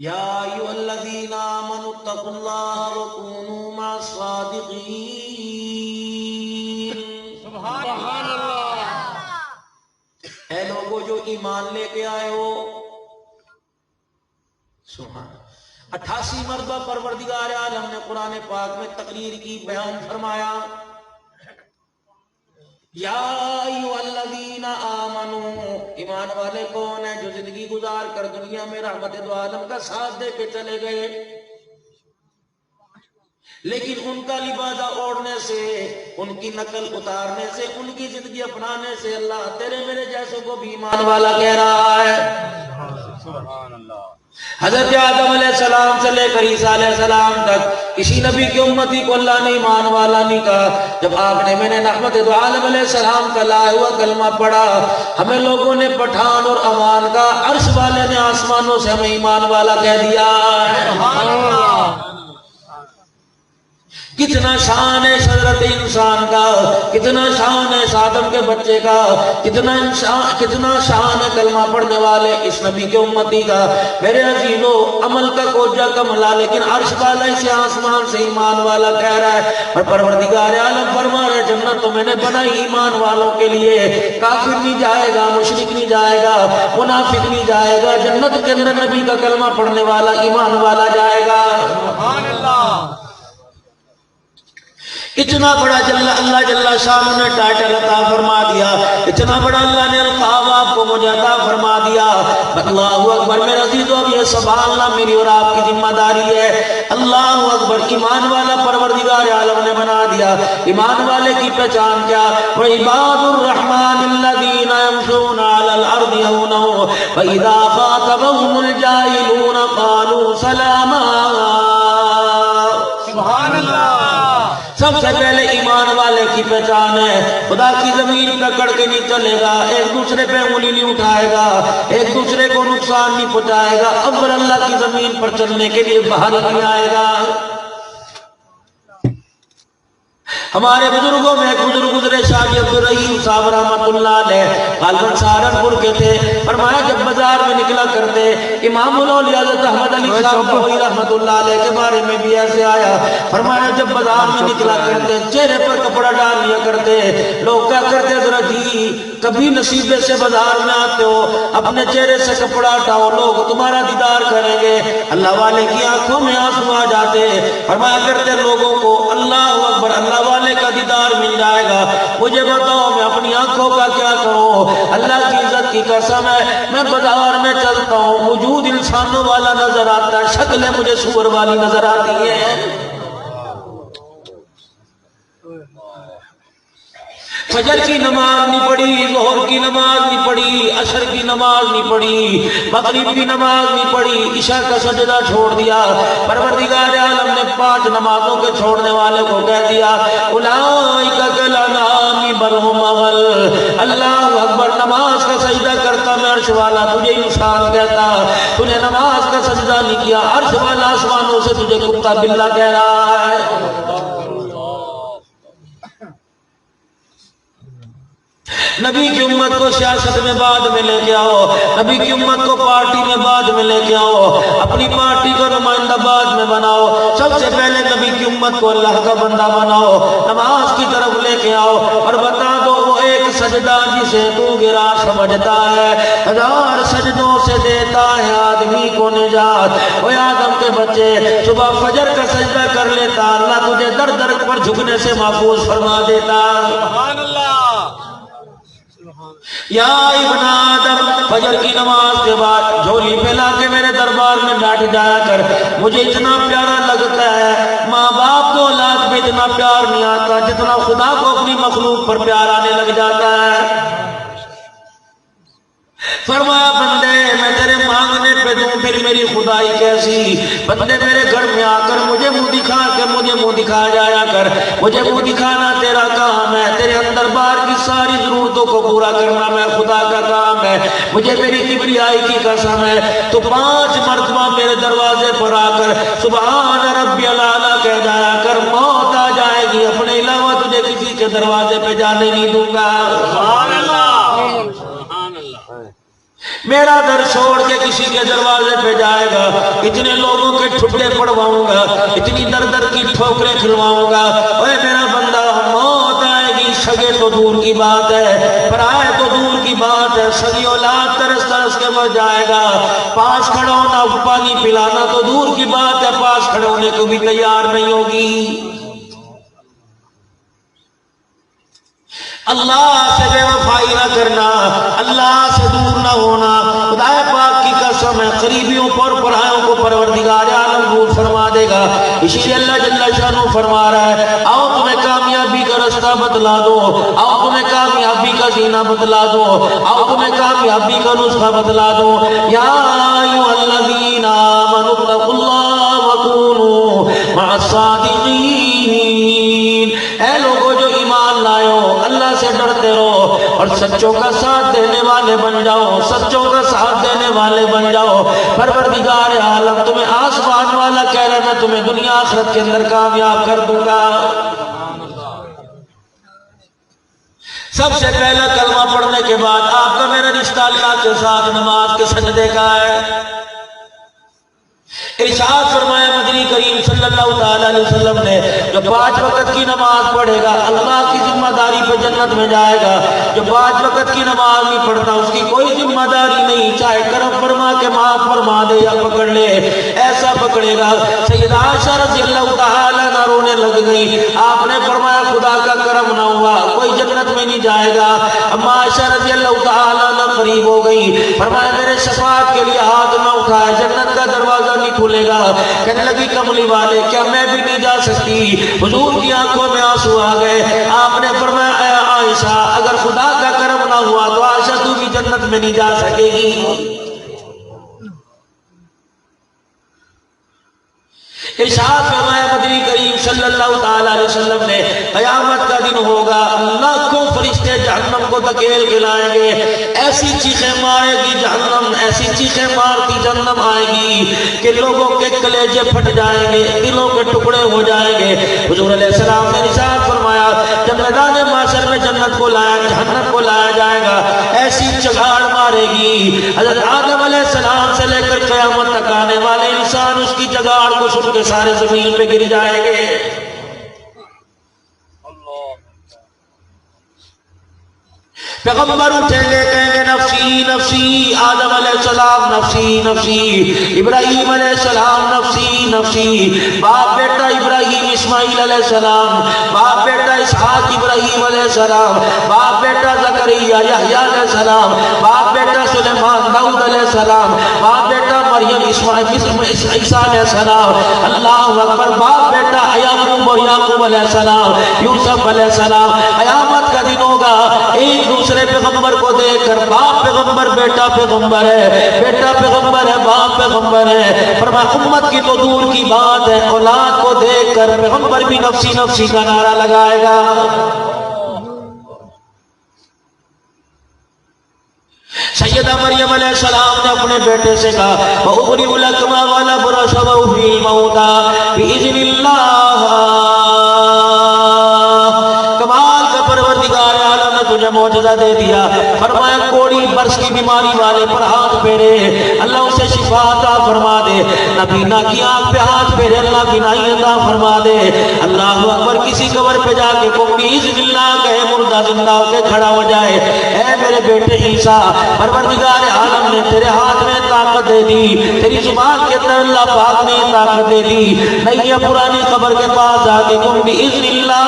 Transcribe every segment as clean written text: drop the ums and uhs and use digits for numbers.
یا ایھا الذین آمنوا اتقوا اللہ وکونوا مع الصادقین۔ سبحان اللہ۔ اے لوگوں جو ایمان لے کے آئے ہو، سبحان 88 مرتبہ پروردگار عالم نے قرآن پاک میں تقریر کی، بیان فرمایا یا ایھا الذین آمنو، ایمان والے کون ہیں؟ جو زندگی گزار کر دنیا میں رحمت دو عالم کا ساتھ دے کے چلے گئے، لیکن ان کا لبادہ اوڑھنے سے، ان کی نقل اتارنے سے، ان کی زندگی اپنانے سے اللہ تیرے میرے جیسوں کو بھی ایمان والا کہہ رہا ہے۔ سبحان اللہ۔ حضرت آدم علیہ السلام سے لے کر عیسیٰ علیہ السلام تک کسی نبی کی امتی کو اللہ نے ایمان والا نہیں کہا۔ جب آپ نے میں نے رحمت دو عالم علیہ السلام کا لایا ہوا کلمہ پڑھا، ہمیں لوگوں نے پٹھان اور امان کا، عرش والے نے آسمانوں سے ہمیں ایمان والا کہہ دیا۔ سبحان اللہ۔ کتنا شان ہے حضرت انسان کا، کتنا شان ہے اس آدم کے بچے کا، کتنا شان ہے کلمہ پڑھنے والے اس نبی کے امتی کا۔ میرے عزیزو، عمل کا کوجہ کملا، لیکن عرش والا اسے آسمان سے ایمان والا کہہ رہا ہے۔ اور پروردگار عالم فرما رہے جنت تو میں نے بنائی ایمان والوں کے لیے، کافر نہیں جائے گا، مشرک نہیں جائے گا، منافق نہیں جائے گا، جنت کے اندر نبی کا کلمہ پڑھنے والا ایمان والا جائے گا۔ سبحان اللہ۔ اتنا بڑا اللہ جل شان نے ٹائٹل عطا فرما دیا، اتنا بڑا اللہ نے القاب آپ کو مجھے عطا فرما دیا۔ اللہ اکبر میرے عزیزو، اب یہ سبحان اللہ میری اور آپ کی ذمہ داری ہے۔ اللہ اکبر، ایمان والا پروردگار عالم نے بنا دیا۔ ایمان والے کی پہچان کیا؟ وعباد الرحمن الذین یمشون علی الارض ہونا واذا خاطبهم الجاہلون قالوا سلاما۔ سبحان اللہ۔ سب سے پہلے ایمان والے کی پہچان ہے، خدا کی زمین پکڑ کے نہیں چلے گا، ایک دوسرے پہ انگلی نہیں اٹھائے گا، ایک دوسرے کو نقصان نہیں پہنچائے گا، اول اللہ کی زمین پر چلنے کے لیے باہر نہیں آئے گا۔ ہمارے بزرگوں میں ایک بزرگ گزرے، شاہ عبد الرحیم صاحب رحمۃ اللہ علیہ، غالباً سہارنپور کے تھے۔ فرمایا جب بازار میں نکلا کرتے، امام الاولیاء حضرت احمد علی صاحب نووی رحمۃ اللہ علیہ کے بارے میں بھی ایسے آیا۔ فرمایا جب بازار میں نکلا کرتے، چہرے پر کپڑا ڈال لیا کرتے، لوگ کیا کرتے ذرا جی کبھی نصیبے سے بازار میں آتے ہو، اپنے چہرے سے کپڑا ہٹاؤ، لوگ تمہارا دیدار کریں گے۔ اللہ والے کی آنکھوں میں آنسو آ جاتے۔ فرمایا کرتے لوگوں کو اللہ اکبر، اللہ والے کا دیدار مل جائے گا، مجھے بتاؤ میں اپنی آنکھوں کا کیا کروں؟ اللہ کی عزت کی قسم ہے، میں بازار میں چلتا ہوں، وجود انسانوں والا نظر آتا ہے، شکلیں مجھے سور والی نظر آتی ہے۔ فجر کی نماز نہیں پڑھی، ظہر کی نماز نہیں پڑھی، عصر کی نماز نہیں پڑھی، مغرب کی نماز نہیں پڑھی، عشاء کا سجدہ چھوڑ دیا۔ پروردگار عالم نے 5 نمازوں کے چھوڑنے والے کو کہہ دیا اولئک کالانعام بل ھم اضل۔ اللہ اکبر، نماز کا سجدہ کرتا میں عرش والا تجھے انسان کہتا، تو نے نماز کا سجدہ نہیں کیا، عرش والا آسمانوں سے تجھے کتا بلا کہہ رہا ہے۔ نبی کی امت کو سیاست میں بعد میں لے کے آؤ، نبی کی امت کو پارٹی میں بعد میں لے کے آؤ، اپنی پارٹی کا نمائندہ بعد میں بناؤ، سب سے پہلے نبی کی امت کو اللہ کا بندہ بناؤ، نماز کی طرف لے کے آؤ، اور بتا دو وہ ایک سجدہ جسے تو گرا سمجھتا ہے 1000 سجدوں سے دیتا ہے آدمی کو نجات۔ وہ آدم کے بچے صبح فجر کا سجدہ کر لیتا، اللہ تجھے در در پر جھکنے سے محفوظ فرما دیتا۔ سبحان اللہ۔ یا ابن آدم، فجر کی نماز کے بعد جھولی پھیلا کے میرے دربار میں بیٹھ جایا کر، مجھے اتنا پیارا لگتا ہے، ماں باپ کو اولاد میں اتنا پیار نہیں آتا جتنا خدا کو اپنی مخلوق پر پیار آنے لگ جاتا ہے۔ فرمایا بندے میں تیرے مانگنے پہ دوں پھر میری خدائی کیسی؟ بندے میرے گھر میں آ کر مجھے منہ دکھا کر مجھے منہ دکھا جایا کر، مجھے منہ دکھانا تیرا کام ہے، تیرے اندر باہر کی ساری ضرورتوں کو پورا کرنا میں خدا کا کام ہے، مجھے میری کبریائی کی قسم ہے تو 5 مرتبہ میرے دروازے پر آ کر سبحان ربی الاعلیٰ کہہ جایا کر، موت آ جائے گی اپنے علاوہ تجھے کسی کے دروازے پہ جانے نہیں دوں گا۔ سبحان اللہ۔ میرا در چھوڑ کے کسی کے دروازے پہ جائے گا، اتنے لوگوں کے ٹھڈے پڑواؤں گا، اتنی در در کی ٹھوکریں کھلواؤں گا، اے میرا بندہ موت آئے گی، سگے تو دور کی بات ہے، پرائے تو دور کی بات ہے، سگی اولاد ترس ترس کے مر جائے گا، پاس کھڑا ہونا پانی پلانا تو دور کی بات ہے، پاس کھڑے ہونے کو بھی تیار نہیں ہوگی۔ اللہ سے بے وفائی نہ کرنا، اللہ سے دور نہ ہونا، خدا پاک کی قسم ہے قریبیوں پر پرایوں کو پروردگار عالم دور فرما دے گا۔ اسی لیے اللہ جل شانہ فرما رہا ہے آؤ تمہیں کامیابی کا رستہ بتلا دو، آؤ تمہیں کامیابی کا زینہ بتلا دو، آؤ تمہیں کامیابی کا نسخہ بتلا دو۔ یا ایھا الذین آمنوا اتقوا اللہ وکونوا مع الصادقین، اے لوگوں جو ایمان لائے ہو اللہ سے ڈرتے رہو اور سچوں کا ساتھ دینے والے بن جاؤ، سچوں کا ساتھ دینے والے بن جاؤ۔ پروردگار عالم تمہیں آسمان والا کہہ رہا ہے میں تمہیں دنیا آخرت کے اندر کامیاب کر دوں گا۔ سب سے پہلا کلمہ پڑھنے کے بعد آپ کا میرا رشتہ اللہ کے ساتھ نماز کے سجدے کا ہے۔ ارشاد فرمایا مدنی کریم صلی اللہ تعالی علیہ وسلم نے جو 5 وقت کی نماز پڑھے گا اللہ کی ذمہ داری پہ جنت میں جائے گا، جو 5 وقت کی نماز نہیں پڑھتا اس کی کوئی ذمہ داری نہیں، چاہے کرم فرما کے معاف فرما دے یا پکڑ لے، ایسا پکڑے گا۔ سیدہ عائشہ رضی اللہ تعالی عنہا رونے لگ گئی، آپ نے فرمایا خدا کا کرم نہ ہوا کوئی جنت میں نہیں جائے گا۔ اما عائشہ رضی اللہ تعالی عنہا قریب ہو گئی، فرمایا میرے شفاعت کے لیے ہاتھ نہ اٹھائے، جنت کا دروازہ نہیں کھلے گا۔ کہنے لگی کملی والے کیا میں بھی نہیں جا سکتی؟ حضور کی آنکھوں میں آنسو آ گئے، آپ نے فرمایا اے عائشہ اگر خدا کا کرم نہ ہوا تو عائشہ تو بھی جنت میں نہیں جا سکے گی۔ ارشاد فرمایا مدنی کریم صلی اللہ تعالی علیہ وسلم نے قیامت کا دن ہوگا، لاکھوں فرشتے جہنم کو دھکیل کے لائیں گے، ایسی چیخیں مارے گی جہنم، ایسی چیخیں مارتی جہنم آئے گی کہ لوگوں کے کلیجے پھٹ جائیں گے، دلوں کے ٹکڑے ہو جائیں گے۔ حضور علیہ السلام نے ارشاد فرمایا جب میدان محشر میں جنت کو لایا جہنم کو لایا جائے گا ایسی چگاڑ مارے گی، حضرت آدم علیہ السلام سے لے کر قیامت تک آنے والے انسان اس کی چگاڑ کو سن کے سارے زمین پہ گر جائیں گے۔ پیغمبر اٹھیں گے کہیں گے نفسی نفسی، آدم علیہ السلام نفسی نفسی، ابراہیم علیہ السلام نفسی نفسی، باپ بیٹا ابراہیم اسماعیل علیہ السلام، باپ بیٹا اسحاق ابراہیم علیہ السلام، باپ بیٹا زکریا یحییٰ علیہ السلام، باپ بیٹا سلیمان داؤد علیہ السلام، باپ بیٹا مریم عیسیٰ علیہ السلام، اللہ اکبر، باپ بیٹا یعقوب اور یعقوب علیہ السلام، یوسف علیہ السلام۔ قیامت کا دن ہوگا ایک دوسرے پیغمبر کو دیکھ کر باپ پیغمبر بیٹا پیغمبر ہے، بیٹا پیغمبر ہے باپ پیغمبر ہے، فرمایا امت کی تو دور کی بات ہے اولاد کو دیکھ کر پیغمبر بھی نفسی نفسی کا نعرہ لگائے گا۔ سیدہ مریم علیہ السلام نے اپنے بیٹے سے کہا وَأُبْرِئُ الْأَكْمَحَ وَأَبْرَصَ وَأُحْيِي الْمَوْتَى بِإِذْنِ اللَّهِ۔ کمال کا پروردگار عالم نے تجھے معجزہ دے دیا، فرمایا کوڑی برس کی بیماری والے پر ہاتھ پھیرے اللہ اسے شفا عطا فرما دے، نبینا کی آنکھ پہ ہاتھ پھیرے اللہ بینائی عطا فرما دے، اللہ اکبر کسی قبر پہ جا کے کوئی بِإِذْنِ اللَّهِ کہے مردہ زندہ ہو کے کھڑا ہو جائے، اے میرے بیٹے عیسیٰ پروردگار عالم نے تیرے ہاتھ میں طاقت دے دی، تیری زبان کے اندر اللہ پاک نے طاقت دے دی، نہیں ہے پرانی قبر کے پاس جا کے تم بِإِذْنِ اللَّهِ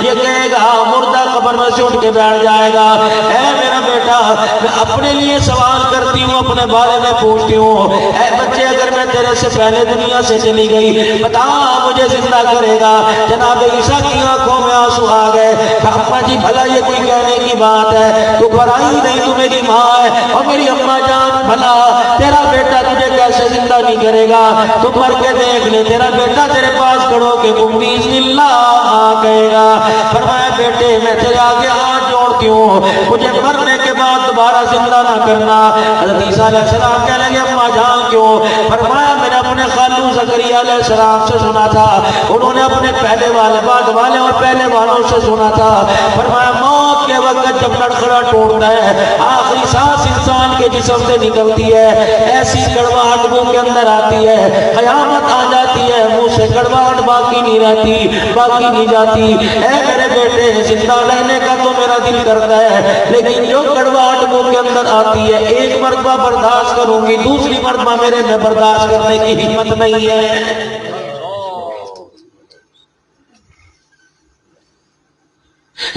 یہ کہے گا مردہ قبر میں سے اٹھ کے بیٹھ جائے گا۔ اے میرا بیٹا میں اپنے لیے سوال کرتی ہوں اپنے بارے میں پوچھتی ہوں، اے بچے اگر میں تیرے سے پہلے دنیا سے چلی گئی بتا مجھے زندہ کرے گا؟ جناب عیسیٰ کی آنکھوں میں آنسو آ گئے، اپا جی بھلا یہ کوئی کہنے کی بات ہے؟ تو پرائی نہیں تو میری ماں ہے اور میری اماں جان، بھلا تیرا بیٹا تجھے کیسے زندہ نہیں کرے گا؟ تو مر کے دیکھ لے تیرا بیٹا تیرے پاس کھڑو کہ تم بِإِذْنِ اللَّهِ کہے گا۔ فرمایا بیٹے میں تیرے آگے ہاتھ جوڑتی ہوں مجھے مرنے کے بعد دوبارہ زندہ نہ کرنا۔ حضرت عیسیٰ علیہ السلام کہنے لگے اماں جان کیوں؟ فرمایا میں نے اپنے خالو زکریا علیہ السلام سے سنا تھا، انہوں نے اپنے پہلے والے بعد والے اور پہلے والوں سے سنا تھا، فرمایا موت موت کے وقت جب لڑکھڑا ٹوٹتا ہے، آخری سانس انسان کے جسم سے نکلتی ہے، ایسی کڑواہٹ منہ کے اندر آتی ہے، قیامت آ جاتی ہے، منہ سے کڑواہٹ باقی نہیں رہتی، باقی نہیں جاتی۔ اے میرے بیٹے، زندہ رہنے کا تو میرا دل کرتا ہے، لیکن جو کڑواہٹ منہ کے اندر آتی ہے، ایک مرتبہ برداشت کروں گی، دوسری مرتبہ میرے میں برداشت کرنے کی ہمت نہیں ہے۔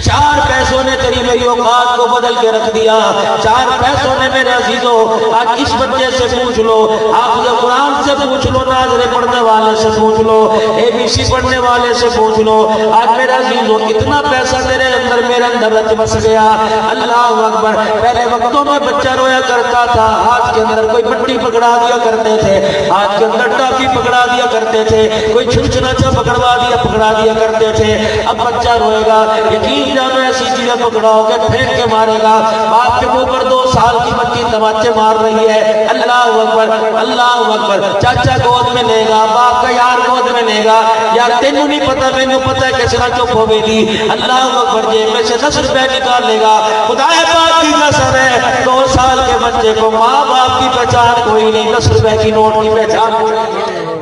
چار پیسوں نے تیری میری اوقات کو بدل کے رکھ دیا، چار پیسوں نے میرے عزیزوں، آج اس بچے سے پوچھ لو، حافظ قرآن سے پوچھ لو، ناظرے پڑھنے والے سے پوچھ لو، ABC پڑھنے والے سے پوچھ لو، آج میرے عزیزوں اتنا پیسہ تیرے اندر میرے اندر رچ بس گیا۔ اللہ اکبر۔ پہلے وقتوں میں بچہ رویا کرتا تھا، ہاتھ کے اندر کوئی پٹی پکڑا دیا کرتے تھے، ہاتھ کے اندر ٹافی پکڑا دیا کرتے تھے، کوئی چھنچناچا پکڑا دیا کرتے تھے۔ اب بچہ روئے گا، یقین جانو ایسی چیزیں پکڑاؤ گے پھینک کے مارے گا۔ باپ کے منہ پر 2 سال کی بچی تماچے مار رہی ہے، اللہ اکبر، اللہ اکبر۔ چاچا گود میں لے گا، باپ کا یار گود میں لے گا، یار تینوں نہیں پتا مینوں پتا ہے کس طرح چپ ہوے گی، اللہ اکبر۔ جیب میں سے 10 روپے نکال لے گا، خدا پاک کی قسم ہے 2 سال کے بچے کو ماں باپ کی پہچان کوئی نہیں، 10 روپے کی نوٹ کی پہچان کوئی نہیں۔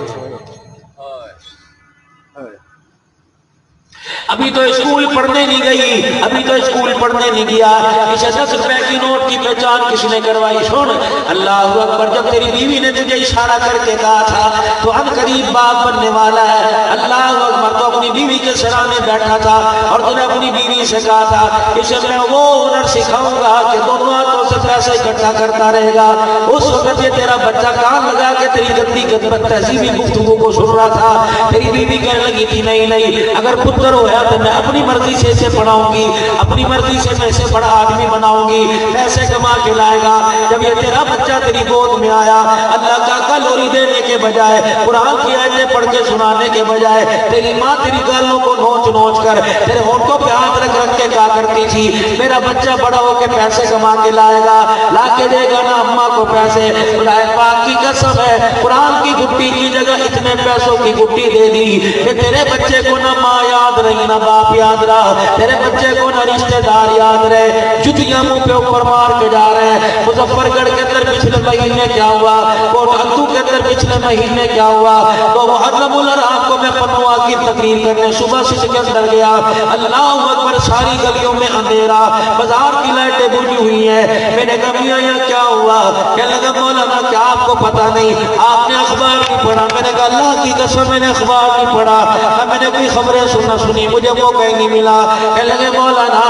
ابھی تو اسکول پڑھنے نہیں گئی، ابھی تو اسکول پڑھنے نہیں گیا، اسے 10 روپے کی نوٹ کی پہچان کس نے کروائی؟ سن، اللہ اکبر۔ جب تیری بیوی نے تجھے اشارہ کر کے کہا تھا تو ہم قریب باپ بننے والا ہے، اللہ اکبر، تو اپنی بیوی کے سرانے بیٹھا تھا اور تو نے اپنی بیوی سے کہا تھا اسے میں وہ ہنر سکھاؤں گا کہ دونوں ہاتھوں سے پیسے اکٹھا کرتا رہے گا۔ اس وقت یہ تیرا بچہ کان لگا کے تیری گندی تہذیبی گفتگو کو سن رہا تھا۔ تیری بیوی کہنے لگی تھی نہیں، اگر پتر ہوا تو میں اپنی مرضی سے اسے پڑھاؤں گی، اپنی مرضی سے میں اسے بڑا آدمی بناؤں گی، پیسے کما کے لائے گا۔ جب یہ تیرا بچہ تیری گود میں آیا، اللہ کا کالوری دینے کے بجائے، قرآن کی آیتیں پڑھ کے سنانے کے بجائے، تیری ماں تیری گالوں کو نوچ نوچ کر تیرے ہونٹوں پہ ہاتھ رکھ رکھ کے کہا کرتی تھی میرا بچہ بڑا ہو کے پیسے کما کے لائے گا، لا کے دے گا نا اماں کو پیسے۔ خدا پاک کی قسم ہے، قرآن کی گٹی کی جگہ اتنے پیسوں کی گٹی دے دی کہ تیرے بچے کو نہ ماں یاد رہی نہ باپ یاد رہا، تیرے بچے کو نہ رشتہ دار یاد رہے، جتیاں منہ پہ اوپر مار کے جا رہے ہیں۔ مظفر گڑھ کے اندر پچھلے مہینے کیا ہوا، کوٹ اندو کے اندر پچھلے مہینے کیا ہوا، تو محرم الحرام کو میں پنوا کی تقریر کرنے صبح سے کے اندر گیا، اللہ اکبر، ساری گلیوں میں اندھیرا، بازار کی لائٹیں بجھی ہوئی ہیں۔ میں نے کہا میاں یہ کیا ہوا؟ کہنے لگا مولانا کیا آپ کو پتا نہیں، آپ نے اخبار نہیں پڑھا؟ میں نے کہا اللہ کی قسم میں نے اخبار نہیں پڑھا، میں نے کوئی خبریں سنی، مجھے موقع ہی نہیں ملا۔ کہنے لگے مولانا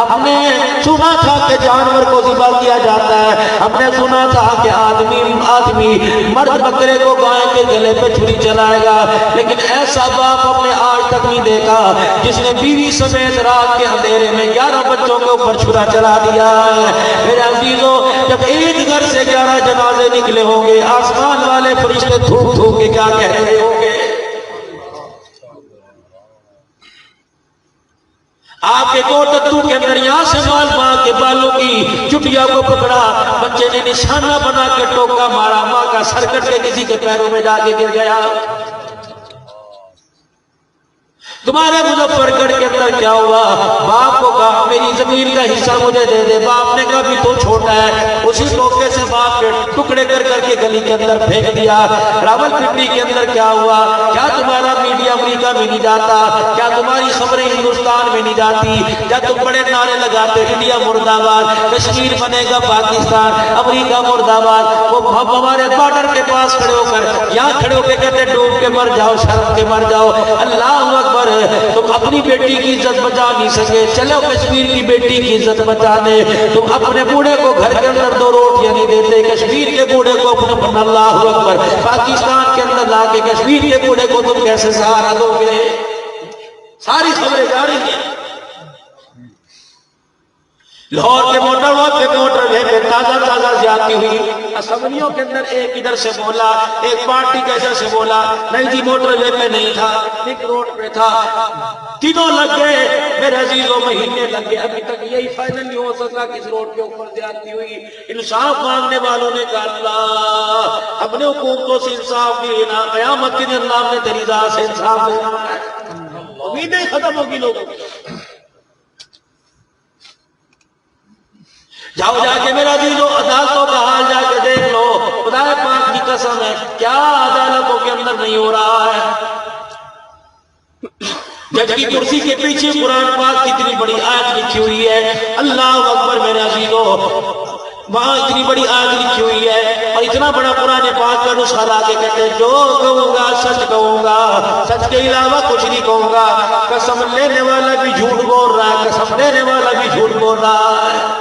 ہم نے سنا تھا کہ جانور کو ذبح کیا جاتا ہے، ہم نے سنا تھا کہ آدمی مرد بکرے کو گائے کے گلے پہ چھری چلائے گا، لیکن ایسا باپ ہم نے آج تک نہیں دیکھا جس نے بیوی سمیت رات کے اندھیرے میں 11 بچوں کے اوپر چھرا چلا دیا ہے۔ میرے عزیزوں، جب ایک گھر سے 11 جنازے نکلے ہوں گے، آسمان والے فرشتے تھوک تھوک کے کیا کہہ رہے ہوں گے؟ آپ کے کوٹتو کے اندر یہاں سے ماں کے بالوں کی چٹیا کو پکڑا، بچے نے نشانہ بنا کے ٹوکا مارا، ماں کا سر کٹ کے کسی کے پیروں میں جا کے گر گیا۔ تمہارے مظفر گڑھ کے اندر کیا ہوا؟ باپ کو کہا میری زمین کا حصہ مجھے دے دے، باپ نے کہا بھی تو چھوٹا ہے، اسی ٹوکے سے باپ کے ٹکڑے کر کر کے گلی کے اندر پھینک دیا۔ راولپنڈی کے اندر کیا ہوا؟ کیا تمہارا میڈیا امریکہ میں نہیں جاتا؟ کیا تمہاری خبریں ہندوستان میں نہیں جاتی؟ کیا تم بڑے نعرے لگاتے انڈیا مرد آباد، کشمیر بنے گا پاکستان، امریکہ مرد آباد؟ وہ ہمارے بارڈر کے پاس کھڑے ہو کر یہاں کھڑے ہو کے کہتے ڈوب کے مر جاؤ، شرم کے مر جاؤ۔ اللہ اکبر، تم اپنی بیٹی کی عزت بچا نہیں سکے، چلو کشمیر کی بیٹی کی عزت بچا دے۔ تم اپنے بوڑھے کو گھر کے اندر 2 روٹیاں نہیں دیتے، کشمیر کے بوڑھے کو اپنے اللہ اکبر پاکستان کے اندر لا کے کشمیر کے بوڑھے کو تم کیسے سہارا دو گے؟ ساری خبریں جاری ہیں۔ لاہور کے موٹر وے پہ تازہ زیادتی ہوئی، اسمبلیوں کے اندر ایک ادھر سے بولا، ایک پارٹی کے ادھر سے بولا، نہیں جی موٹر وے پہ نہیں تھا، ایک روڈ پہ تھا۔ دنوں لگ گئے میرے عزیزوں، مہینے لگ گئے، ابھی تک یہی فائنل نہیں ہو سکا کس روڈ کے اوپر زیادتی ہوئی۔ انصاف مانگنے والوں نے کہا اللہ ہم نے حکومتوں سے انصاف نہیں لینا، قیامت کے دن اللہ نے تیری ذات سے انصاف لینا ہے۔ امیدیں ختم ہوگی لوگوں کی۔ جاؤ جا کے میرا عزیزو عدالتوں کا حال جا کے دیکھ لو، خدا پاک کی قسم ہے کیا عدالتوں کے اندر نہیں ہو رہا ہے۔ جج کی کرسی کے پیچھے قرآن پاک کی اتنی بڑی آیت لکھی ہوئی ہے، اللہ اکبر میرے عزیزو، وہاں اتنی بڑی آیت لکھی ہوئی ہے اور اتنا بڑا قرآن پاک کا نسخہ لا کے کہتے ہیں جو کہوں گا سچ کہوں گا، سچ کے علاوہ کچھ نہیں کہوں گا۔ قسم لینے والا بھی جھوٹ بول رہا ہے، قسم لینے والا بھی جھوٹ بول رہا ہے۔